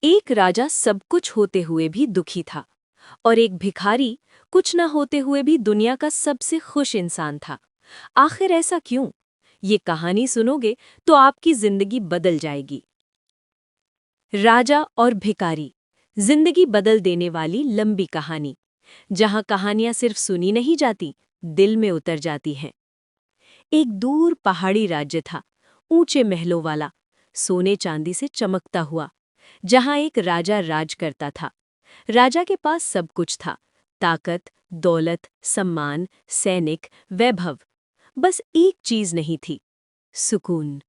एक राजा सब कुछ होते हुए भी दुखी था और एक भिखारी कुछ न होते हुए भी दुनिया का सबसे खुश इंसान था। आखिर ऐसा क्यों? ये कहानी सुनोगे तो आपकी जिंदगी बदल जाएगी। राजा और भिखारी, जिंदगी बदल देने वाली लंबी कहानी, जहां कहानियां सिर्फ सुनी नहीं जाती, दिल में उतर जाती हैं। एक दूर पहाड़ी राज्य था, ऊंचे महलों वाला, सोने चांदी से चमकता हुआ, जहां एक राजा राज करता था। राजा के पास सब कुछ था, ताकत, दौलत, सम्मान, सैनिक, वैभव। बस एक चीज नहीं थी, सुकून।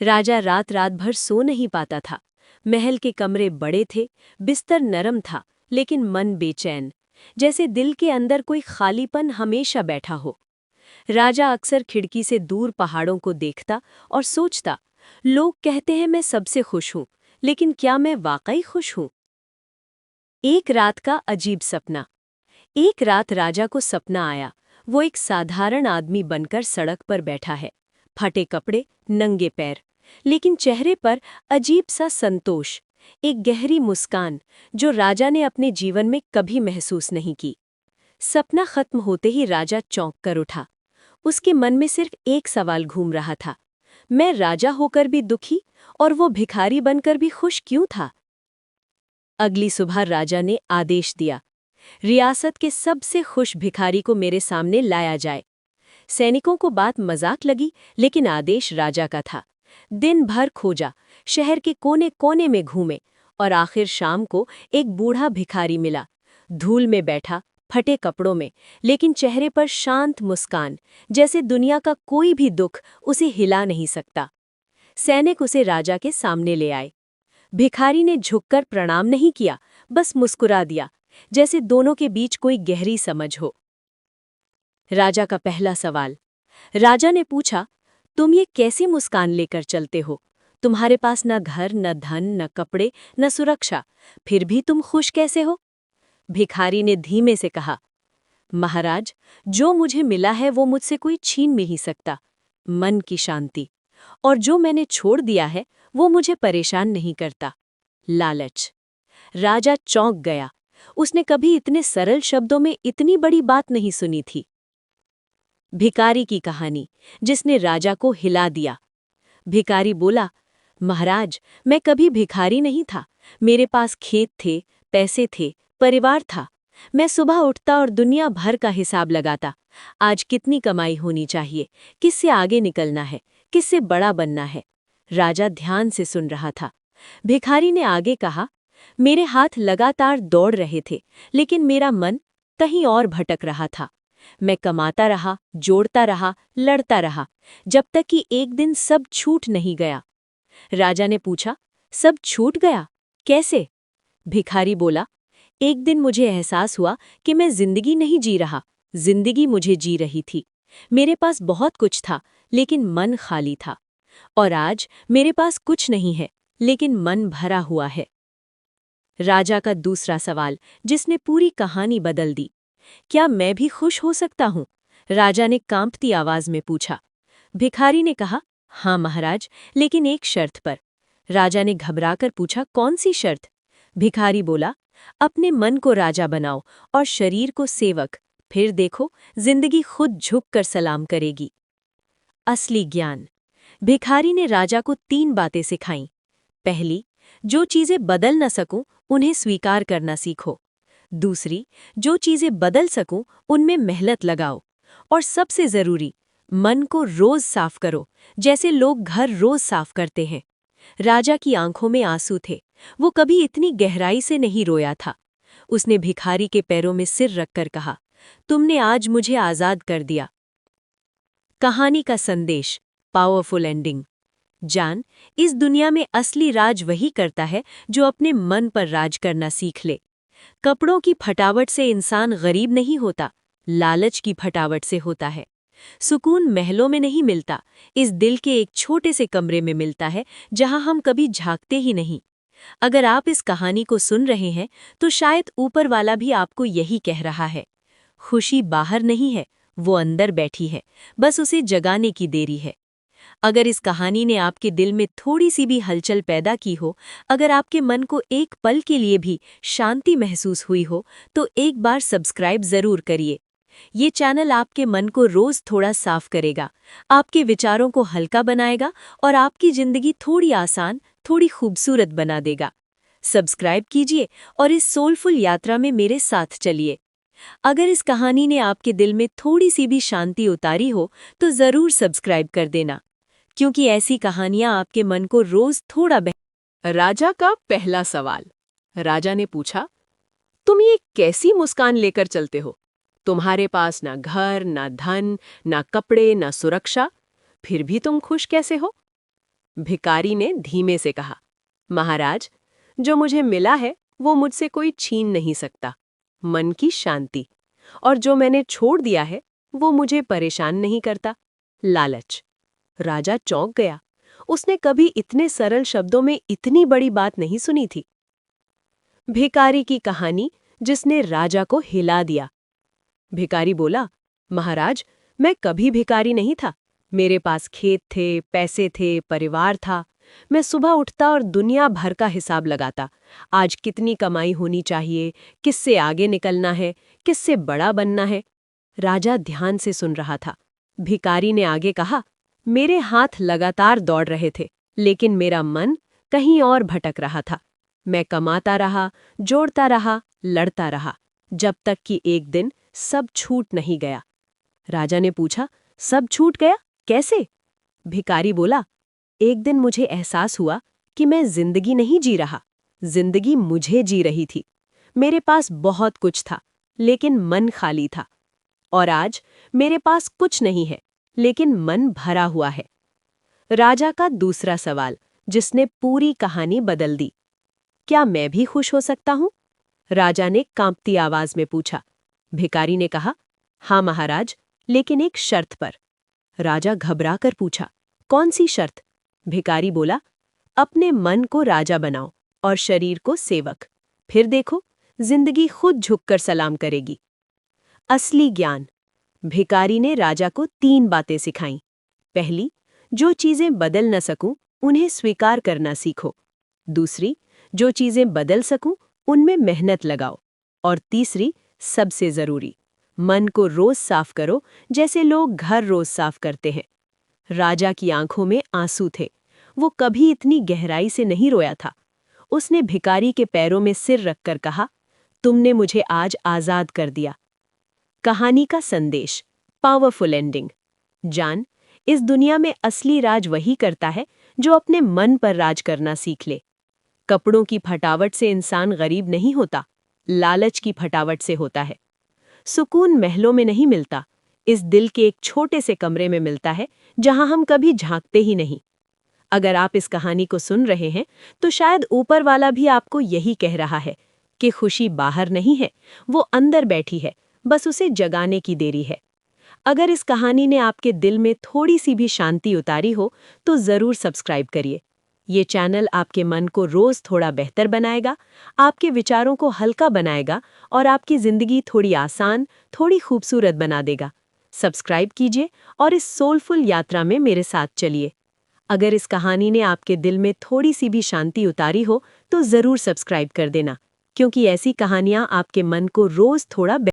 राजा रात रात भर सो नहीं पाता था। महल के कमरे बड़े थे, बिस्तर नरम था, लेकिन मन बेचैन, जैसे दिल के अंदर कोई खालीपन हमेशा बैठा हो। राजा अक्सर खिड़की से दूर पहाड़ों को देखता और सोचता, लोग कहते हैं मैं सबसे खुश हूं, लेकिन क्या मैं वाकई खुश हूं? एक रात का अजीब सपना। एक रात राजा को सपना आया, वो एक साधारण आदमी बनकर सड़क पर बैठा है, फटे कपड़े, नंगे पैर, लेकिन चेहरे पर अजीब सा संतोष, एक गहरी मुस्कान जो राजा ने अपने जीवन में कभी महसूस नहीं की। सपना खत्म होते ही राजा चौंक कर उठा। उसके मन में सिर्फ एक सवाल घूम रहा था, मैं राजा होकर भी दुखी और वो भिखारी बनकर भी खुश क्यों था? अगली सुबह राजा ने आदेश दिया, रियासत के सबसे खुश भिखारी को मेरे सामने लाया जाए। सैनिकों को बात मजाक लगी, लेकिन आदेश राजा का था। दिन भर खोजा, शहर के कोने कोने में घूमे, और आखिर शाम को एक बूढ़ा भिखारी मिला। धूल में बैठा, फटे कपड़ों में, लेकिन चेहरे पर शांत मुस्कान, जैसे दुनिया का कोई भी दुख उसे हिला नहीं सकता। सैनिक उसे राजा के सामने ले आए। भिखारी ने झुककर प्रणाम नहीं किया, बस मुस्कुरा दिया, जैसे दोनों के बीच कोई गहरी समझ हो। राजा का पहला सवाल। राजा ने पूछा, तुम ये कैसी मुस्कान लेकर चलते हो? तुम्हारे पास न घर, न धन, न कपड़े, न सुरक्षा, फिर भी तुम खुश कैसे हो? भिखारी ने धीमे से कहा, महाराज, जो मुझे मिला है वो मुझसे कोई छीन नहीं सकता, मन की शांति। और जो मैंने छोड़ दिया है वो मुझे परेशान नहीं करता, लालच। राजा चौंक गया। उसने कभी इतने सरल शब्दों में इतनी बड़ी बात नहीं सुनी थी। भिखारी की कहानी, जिसने राजा को हिला दिया। भिखारी बोला, महाराज, मैं कभी भिखारी नहीं था। मेरे पास खेत थे, पैसे थे, परिवार था। मैं सुबह उठता और दुनिया भर का हिसाब लगाता। आज कितनी कमाई होनी चाहिए, किससे आगे निकलना है, किससे बड़ा बनना है। राजा ध्यान से सुन रहा था। भिखारी ने आगे कहा, मेरे हाथ लगातार दौड़ रहे थे, लेकिन मेरा मन कहीं और भटक रहा था। मैं कमाता रहा, जोड़ता रहा, लड़ता रहा, जब तक कि एक दिन सब छूट नहीं गया। राजा ने पूछा, सब छूट गया? कैसे? भिखारी बोला, एक दिन मुझे एहसास हुआ कि मैं जिंदगी नहीं जी रहा, जिंदगी मुझे जी रही थी। मेरे पास बहुत कुछ था, लेकिन मन खाली था। और आज मेरे पास कुछ नहीं है, लेकिन मन भरा हुआ है। राजा का दूसरा सवाल, जिसने पूरी कहानी बदल दी। क्या मैं भी खुश हो सकता हूँ? राजा ने कांपती आवाज में पूछा। भिखारी ने कहा, हाँ महाराज, लेकिन एक शर्त पर। राजा ने घबराकर पूछा, कौन सी शर्त? भिखारी बोला, अपने मन को राजा बनाओ और शरीर को सेवक, फिर देखो जिंदगी खुद झुक कर सलाम करेगी। असली ज्ञान। भिखारी ने राजा को 3 बातें सिखाईं। पहली, जो चीजें बदल न सकूं उन्हें स्वीकार करना सीखो। दूसरी, जो चीजें बदल सकूं उनमें मेहनत लगाओ। और सबसे जरूरी, मन को रोज साफ करो, जैसे लोग घर रोज साफ करते हैं। राजा की आंखों में आंसू थे। वो कभी इतनी गहराई से नहीं रोया था। उसने भिखारी के पैरों में सिर रखकर कहा, तुमने आज मुझे आजाद कर दिया। कहानी का संदेश, पावरफुल एंडिंग। जान, इस दुनिया में असली राज वही करता है जो अपने मन पर राज करना सीख ले। कपड़ों की फटावट से इंसान गरीब नहीं होता, लालच की फटावट से होता है। सुकून महलों में नहीं मिलता, इस दिल के एक छोटे से कमरे में मिलता है, जहां हम कभी झांकते ही नहीं। अगर आप इस कहानी को सुन रहे हैं तो शायद ऊपर वाला भी आपको यही कह रहा है, खुशी बाहर नहीं है, वो अंदर बैठी है, बस उसे जगाने की देरी है। अगर इस कहानी ने आपके दिल में थोड़ी सी भी हलचल पैदा की हो, अगर आपके मन को एक पल के लिए भी शांति महसूस हुई हो, तो एक बार सब्सक्राइब जरूर करिए। ये चैनल आपके मन को रोज थोड़ा साफ करेगा, आपके विचारों को हल्का बनाएगा और आपकी जिंदगी थोड़ी आसान, थोड़ी खूबसूरत बना देगा। सब्सक्राइब कीजिए और इस सोलफुल यात्रा में मेरे साथ चलिए। अगर इस कहानी ने आपके दिल में थोड़ी सी भी शांति उतारी हो, तो जरूर सब्सक्राइब कर देना, क्योंकि ऐसी कहानियां आपके मन को रोज थोड़ा राजा का पहला सवाल। राजा ने पूछा, तुम ये कैसी मुस्कान लेकर चलते हो? तुम्हारे पास ना घर, ना धन, ना कपड़े, ना सुरक्षा, फिर भी तुम खुश कैसे हो? भिखारी ने धीमे से कहा, महाराज, जो मुझे मिला है वो मुझसे कोई छीन नहीं सकता, मन की शांति। और जो मैंने छोड़ दिया है वो मुझे परेशान नहीं करता, लालच। राजा चौंक गया। उसने कभी इतने सरल शब्दों में इतनी बड़ी बात नहीं सुनी थी। भिखारी की कहानी जिसने राजा को हिला दिया। भिखारी बोला, महाराज, मैं कभी भिखारी नहीं था। मेरे पास खेत थे, पैसे थे, परिवार था। मैं सुबह उठता और दुनिया भर का हिसाब लगाता। आज कितनी कमाई होनी चाहिए, किससे आगे निकलना है, किससे बड़ा बनना है। राजा ध्यान से सुन रहा था। भिखारी ने आगे कहा, मेरे हाथ लगातार दौड़ रहे थे, लेकिन मेरा मन कहीं और भटक रहा था। मैं कमाता रहा, जोड़ता रहा, लड़ता रहा, जब तक कि एक दिन सब छूट नहीं गया। राजा ने पूछा, सब छूट गया, कैसे? भिखारी बोला, एक दिन मुझे एहसास हुआ कि मैं जिंदगी नहीं जी रहा, जिंदगी मुझे जी रही थी। मेरे पास बहुत कुछ था, लेकिन मन खाली था। और आज मेरे पास कुछ नहीं है, लेकिन मन भरा हुआ है। राजा का दूसरा सवाल, जिसने पूरी कहानी बदल दी। क्या मैं भी खुश हो सकता हूँ? राजा ने कांपती आवाज में पूछा। भिखारी ने कहा, हाँ महाराज, लेकिन एक शर्त पर। राजा घबरा कर पूछा, कौन सी शर्त? भिखारी बोला, अपने मन को राजा बनाओ और शरीर को सेवक। फिर देखो, जिंदगी खुद झुककर सलाम करेगी। असली ज्ञान। भिखारी ने राजा को 3 बातें सिखाईं। पहली, जो चीजें बदल न सकूं, उन्हें स्वीकार करना सीखो। दूसरी, जो चीजें बदल सकूं, उनमें मेहनत लगाओ। और तीसरी, सबसे जरूरी, मन को रोज साफ करो, जैसे लोग घर रोज साफ करते हैं। राजा की आंखों में आंसू थे। वो कभी इतनी गहराई से नहीं रोया था। उसने भिखारी के पैरों में सिर रखकर कहा, तुमने मुझे आज आजाद कर दिया। कहानी का संदेश, पावरफुल एंडिंग। जान, इस दुनिया में असली राज वही करता है जो अपने मन पर राज करना सीख ले। कपड़ों की फटावट से इंसान गरीब नहीं होता, लालच की फटावट से होता है। सुकून महलों में नहीं मिलता, इस दिल के एक छोटे से कमरे में मिलता है, जहां हम कभी झांकते ही नहीं। अगर आप इस कहानी को सुन रहे हैं, तो शायद ऊपर वाला भी आपको यही कह रहा है कि खुशी बाहर नहीं है, वो अंदर बैठी है, बस उसे जगाने की देरी है। अगर इस कहानी ने आपके दिल में थोड़ी सी भी शांति उतारी हो, तो जरूर सब्सक्राइब करिए। ये चैनल आपके मन को रोज थोड़ा बेहतर बनाएगा, आपके विचारों को हल्का बनाएगा और आपकी जिंदगी थोड़ी आसान, थोड़ी खूबसूरत बना देगा। सब्सक्राइब कीजिए और इस सोलफुल यात्रा में मेरे साथ चलिए। अगर इस कहानी ने आपके दिल में थोड़ी सी भी शांति उतारी हो, तो जरूर सब्सक्राइब कर देना, क्योंकि ऐसी कहानियां आपके मन को रोज थोड़ा